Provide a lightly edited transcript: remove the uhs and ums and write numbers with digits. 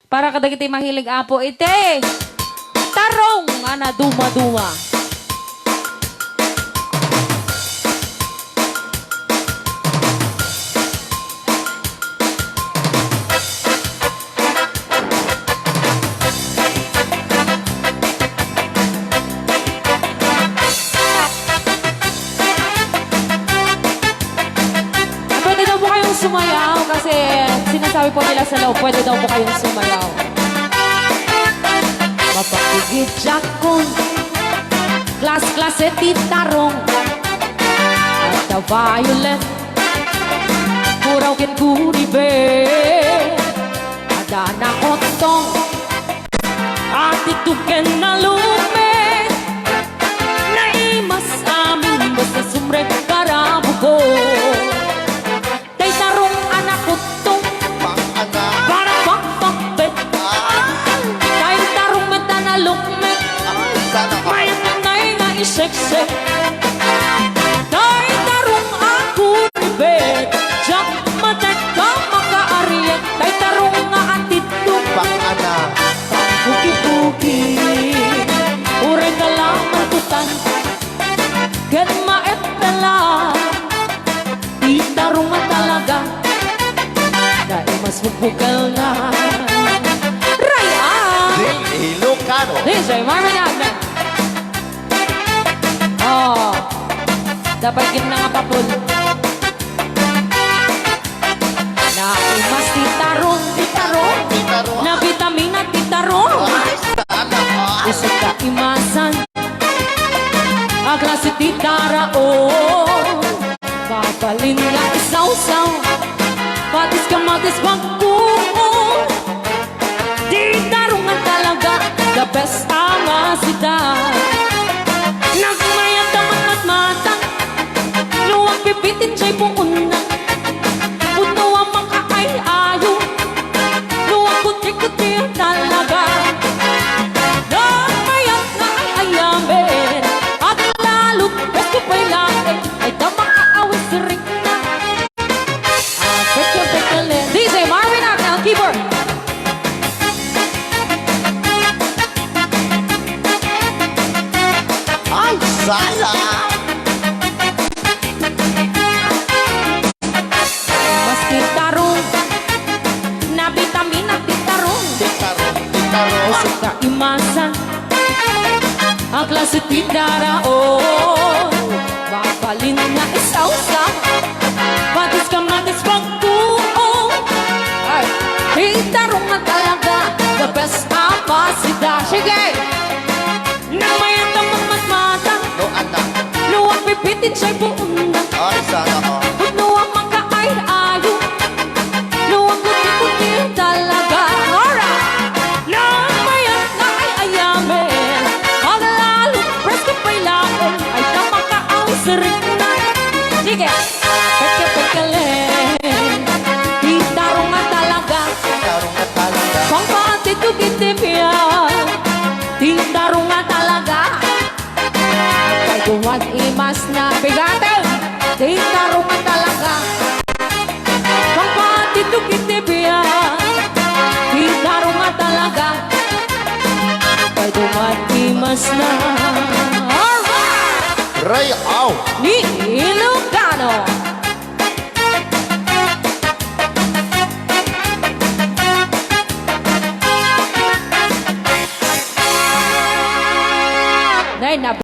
Para kadagiti mahilig apo ite. Tarong ana duma-duma. Pwede daw po kayong sumayaw kasi sinasabi po nila sa loob, pwede daw po kayong sumayaw. Mapakigit jakon, klas-klase titarong, at the violet, muraw kin kuribe, ada na kotong, at ituken na lume, naimas amin basta sumrek karabugo. Sexy dahil tarong ako ibet jak matek ka makaariet dahil tarong nga atito Pang ana pang buki-buki ure ka lang mantutan gan maet pala di tarong nga talaga dahil mas bukal na Raya Ding Ilocano DJ Marvin Agna. Oh, dapat gin na nga papul. Na imas titarong, titarong, Titarong. na vitamina titarong. Ay, sana ka Isip ka imasan, ang klase titara oh. Papalin nga isaw-saw, patis ka matis pagkuo. Titarong nga talaga, the best ang asidad. Nagmayat naman at mata luwag pipitin siya'y puuna puno ang mga ay-ayo luwag kuti-kuti talaga nagmayat na ay-ayamin at lalo't gusto pa'y langit ay damang aawis rin na peke-pekele DJ Marvin Agna ang keyboard. Ay, sana Mas titarong na vitamina titarong Titarong Titarong Isip ka imasan ang klase tindara oh. Mapalin na isaw-saw patis ka matis pagkuo ay titarong na talaga the best apasida. Sige nang mayat ang mata No ana luwag pipitin siya'y buuna Ay, sana ka puno ang mga ay-ayo luwag kuti-kuti talaga Nora nang mayat na ay-ayamin ang lalo presko pa'y laon ay tamakaawas rin na sige peke-pekele titarong nga talaga Titarong na talaga kung pati tukitipya titarong nga talaga kay duwag imas na bigatin titarong nga talaga kung pati tukitipya titarong nga talaga kay duwag imas na alright Ray Au ni Ilocano. Nay,